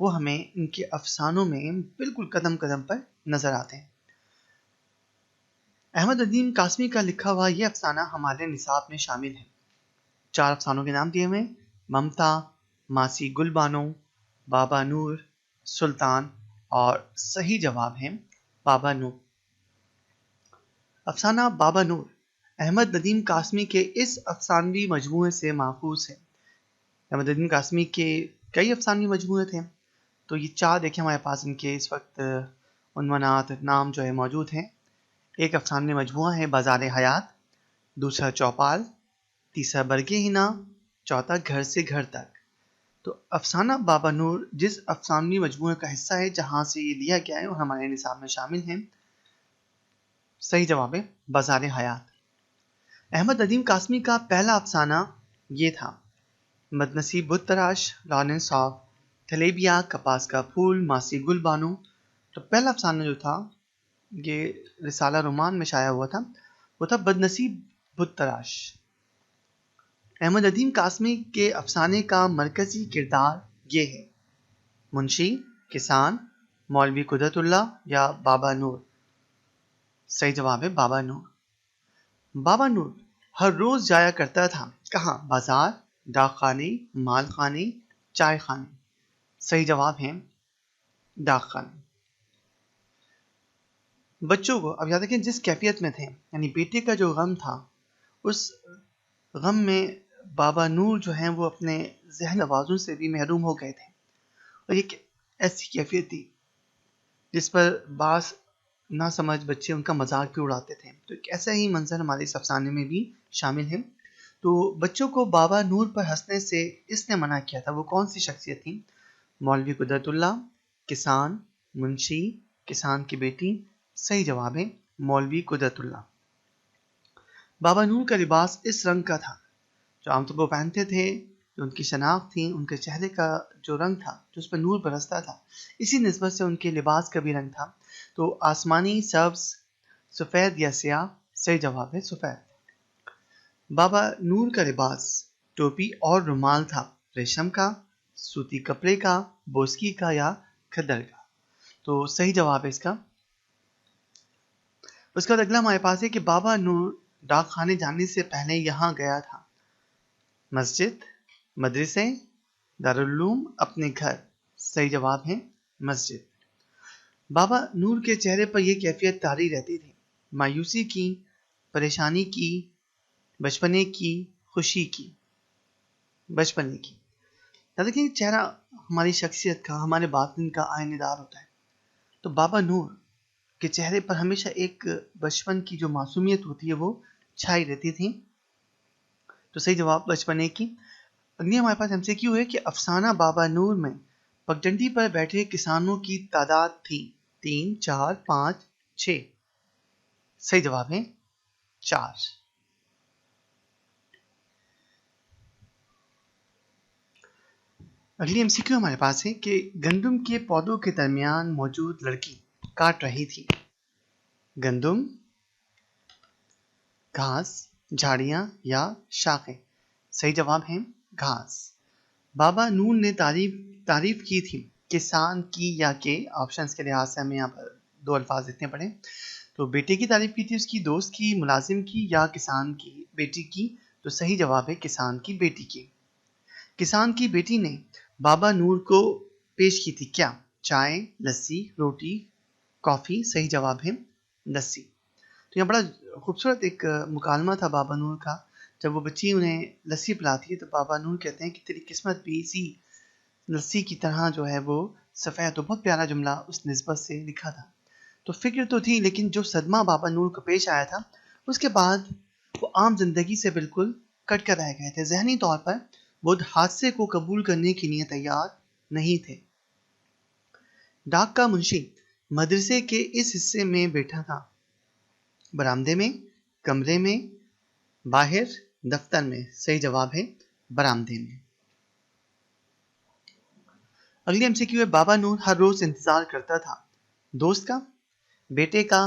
وہ ہمیں ان کے افسانوں میں بالکل قدم قدم پر نظر آتے ہیں۔ احمد ندیم قاسمی کا لکھا ہوا یہ افسانہ ہمارے نصاب میں شامل ہے۔ 4 افسانوں کے نام دیے ہوئے: ممتا، ماسی گل بانو، بابا نور، سلطان، اور صحیح جواب ہے بابا نور۔ افسانہ بابا نور احمد ندیم قاسمی کے اس افسانوی مجموعے سے ماخوذ ہے۔ احمد ندیم قاسمی کے کئی افسانوی مجموعے تھے، تو یہ 4 دیکھیں ہمارے پاس ان کے اس وقت عنوانات نام جو ہے موجود ہیں۔ ایک افسانوی مجموعہ ہے بازار حیات، دوسرا چوپال، تیسرا برگ ہنا، چوتھا گھر سے گھر تک۔ تو افسانہ بابا نور جس افسانوی مجموعے کا حصہ ہے جہاں سے یہ لیا گیا ہے اور ہمارے نصاب میں شامل ہیں، صحیح جواب ہے بازار حیات۔ احمد ندیم قاسمی کا پہلا افسانہ یہ تھا: بدنصیب بت تراش، لارنس آف تھلیبیا، کپاس کا پھول، ماسی گل بانو۔ تو پہلا افسانہ جو تھا یہ رسالہ رومان میں شائع ہوا تھا، وہ تھا بدنصیب بت تراش۔ احمد ندیم قاسمی کے افسانے کا مرکزی کردار یہ ہے: منشی، کسان، مولوی قدرت اللہ یا بابا نور۔ صحیح جواب ہے بابا نور۔ بابا نور ہر روز جایا کرتا تھا کہاں؟ بازار، ڈاک خانے، مال خانے، چائے خانے۔ صحیح جواب ہے ڈاک خانے۔ بچوں کو اب یاد رکھیں جس کیفیت میں تھے، یعنی بیٹے کا جو غم تھا، اس غم میں بابا نور جو ہیں وہ اپنے ذہن آوازوں سے بھی محروم ہو گئے تھے، اور یہ ایسی کیفیت تھی جس پر بعض نہ سمجھ بچے ان کا مذاق بھی اڑاتے تھے۔ تو ایک ایسا ہی منظر ہمارے اس افسانے میں بھی شامل ہے۔ تو بچوں کو بابا نور پر ہنسنے سے اس نے منع کیا تھا، وہ کون سی شخصیت تھی؟ مولوی قدرت اللہ، کسان، منشی، کسان کی بیٹی۔ صحیح جواب ہے مولوی قدرت اللہ۔ بابا نور کا لباس اس رنگ کا تھا جو عام طور پر پہنتے تھے، جو ان کی شناخت تھی، ان کے چہرے کا جو رنگ تھا جو اس پر نور برستا تھا، اسی نسبت سے ان کے لباس کا بھی رنگ تھا۔ تو آسمانی، سبز، سفید یا سیاہ۔ صحیح جواب ہے سفید۔ بابا نور کا لباس ٹوپی اور رومال تھا، ریشم کا، سوتی کپڑے کا، بوسکی کا یا کھدر کا۔ تو صحیح جواب ہے اس کا۔ اس کا اگلا ہمارے پاس ہے کہ بابا نور ڈاک خانے جانے سے پہلے یہاں گیا تھا: مسجد، مدرسے، دارالعلوم، اپنے گھر۔ صحیح جواب ہے مسجد۔ بابا نور کے چہرے پر یہ کیفیت طاری رہتی تھی: مایوسی کی، پریشانی کی، بچپنے کی، خوشی کی۔ بچپنے کی دیکھیں چہرہ ہماری شخصیت کا، ہمارے باطن کا آئینہ دار ہوتا ہے، تو بابا نور کے چہرے پر ہمیشہ ایک بچپن کی جو معصومیت ہوتی ہے وہ چھائی رہتی تھی۔ تو صحیح جواب بچپنے کی۔ اگلی ہمارے پاس MCQ ہے کہ افسانہ بابا نور میں پگڈنڈی پر بیٹھے کسانوں کی تعداد تھی: 3، 4، 5، 6۔ صحیح جواب ہے 4۔ اگلی MCQ ہمارے پاس ہے کہ گندم کے پودوں کے درمیان موجود لڑکی کاٹ رہی تھی: گندم، گھاس، جھاڑیاں یا شاخیں۔ صحیح جواب ہے گھاس۔ بابا نور نے تعریف کی تھی: کسان کی یا کے؟ آپشنز کے لحاظ سے ہمیں یہاں پر 2 الفاظ اتنے پڑے، تو بیٹے کی تعریف کی تھی، اس کی دوست کی، ملازم کی یا کسان کی بیٹی کی؟ تو صحیح جواب ہے کسان کی بیٹی کی۔ کسان کی بیٹی نے بابا نور کو پیش کی تھی کیا؟ چائے، لسی، روٹی، کافی۔ صحیح جواب ہے لسی۔ تو یہاں بڑا خوبصورت ایک مکالمہ تھا بابا نور کا، جب وہ بچی انہیں لسی پلاتی ہے تو بابا نور کہتے ہیں کہ تیری قسمت بھی اسی لسی کی طرح جو ہے وہ سفید۔ تو بہت پیارا جملہ اس نسبت سے لکھا تھا۔ تو فکر تو تھی، لیکن جو صدمہ بابا نور کو پیش آیا تھا اس کے بعد وہ عام زندگی سے بالکل کٹ کر رہ گئے تھے۔ ذہنی طور پر وہ حادثے کو قبول کرنے کے لیے تیار نہیں تھے۔ ڈاک کا منشی مدرسے کے اس حصے میں بیٹھا تھا: برآمدے میں، کمرے میں، باہر، دفتر میں۔ صحیح جواب ہے برآمدے میں۔ اگلی MCQ ہے بابا نور ہر روز انتظار کرتا تھا: دوست کا، بیٹے کا،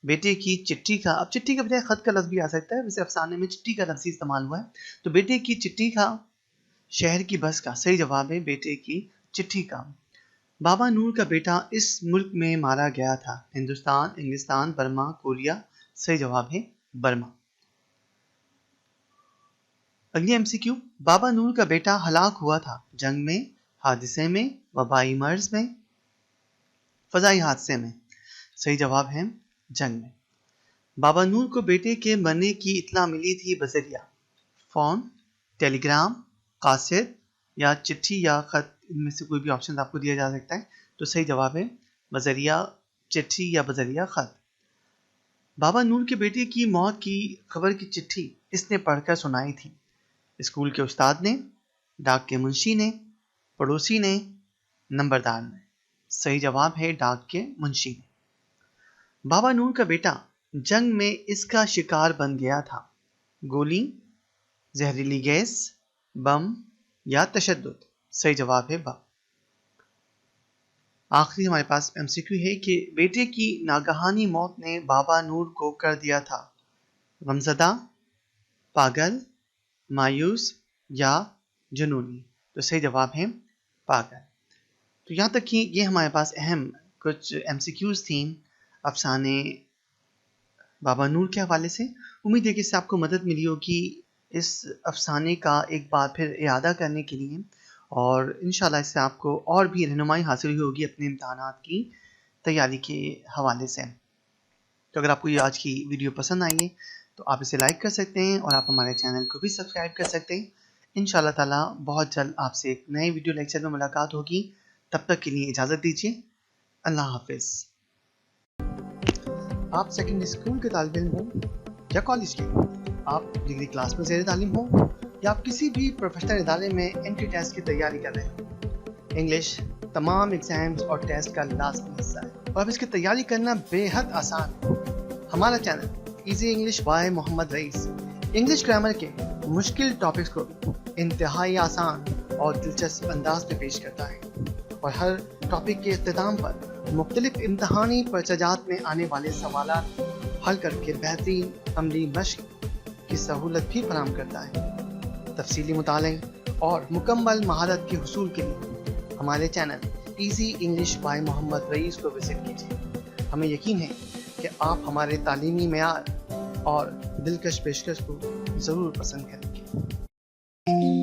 بیٹے کی چٹھی کا۔ اب چٹھی کے بجائے خط کا لفظ بھی آ سکتا ہے، ویسے افسانے میں چٹھی کا لفظ استعمال ہوا ہے، تو بیٹے کی چٹھی کا، شہر کی بس کا۔ صحیح جواب ہے بیٹے کی چٹھی کا۔ بابا نور کا بیٹا اس ملک میں مارا گیا تھا؟ ہندوستان، انگلستان، برما، کوریا۔ صحیح جواب ہے برما۔ اگلی ایم سی کیو، بابا نور کا بیٹا ہلاک ہوا تھا جنگ میں، حادثے میں، وبائی مرض میں، فضائی حادثے میں؟ صحیح جواب ہے جنگ میں۔ بابا نور کو بیٹے کے مرنے کی اطلاع ملی تھی بذریعہ فون، ٹیلی گرام، قاصد یا چٹھی یا خط؟ ان میں سے کوئی بھی آپشن آپ کو دیا جا سکتا ہے، تو صحیح جواب ہے بذریعہ چٹھی یا بذریعہ خط۔ بابا نور کے بیٹے کی موت کی خبر کی چٹھی اس نے پڑھ کر سنائی تھی؟ اسکول کے استاد نے، ڈاک کے منشی نے، پڑوسی نے، نمبردار نے؟ صحیح جواب ہے ڈاک کے منشی نے۔ بابا نور کا بیٹا جنگ میں اس کا شکار بن گیا تھا؟ گولی، زہریلی گیس، بم یا تشدد؟ صحیح جواب ہے بم۔ آخری ہمارے پاس ایم سی کیو ہے کہ بیٹے کی ناگہانی موت نے بابا نور کو کر دیا تھا غمزدہ، پاگل، مایوس یا جنونی؟ تو صحیح جواب ہے پاگل۔ تو یہاں تک کہ یہ ہمارے پاس اہم کچھ ایم سی کیوز تھیں افسانے بابا نور کے حوالے سے۔ امید ہے کہ اس سے آپ کو مدد ملی ہوگی اس افسانے کا ایک بار پھر اعادہ کرنے کے لیے، اور انشاءاللہ اس سے آپ کو اور بھی رہنمائی حاصل ہوگی اپنے امتحانات کی تیاری کے حوالے سے۔ تو اگر آپ کو یہ آج کی ویڈیو پسند آئی ہے تو آپ اسے لائک کر سکتے ہیں، اور آپ ہمارے چینل کو بھی سبسکرائب کر سکتے ہیں۔ انشاءاللہ تعالی بہت جلد آپ سے ایک نئے ویڈیو لیکچر میں ملاقات ہوگی۔ تب تک کے لیے اجازت دیجیے، اللہ حافظ۔ آپ سیکنڈری اسکول کے طالب علم ہوں یا کالج کے، آپ ڈگری کلاس میں زیر تعلیم ہوں یا آپ کسی بھی پروفیشنل ادارے میں انٹری ٹیسٹ کی تیاری کر رہے ہیں، انگلش تمام ایگزامز اور ٹیسٹ کا لازمی حصہ ہے، اور اب اس کی تیاری کرنا بے حد آسان ہے۔ ہمارا channel easy English by Muhammad Raees English grammar کے مشکل ٹاپکس کو انتہائی آسان اور دلچسپ انداز میں پیش کرتا ہے، اور ہر ٹاپک کے اختتام پر مختلف امتحانی پرچجات میں آنے والے سوالات حل کر کے بہترین عملی مشق کی سہولت بھی فراہم کرتا ہے۔ تفصیلی مطالعے اور مکمل مہارت کے حصول کے لیے ہمارے channel easy English by Muhammad رئیس کو وزٹ کیجیے۔ ہمیں یقین ہے کہ آپ ہمارے تعلیمی معیار اور دلکش پیشکش کو ضرور پسند کریں گے۔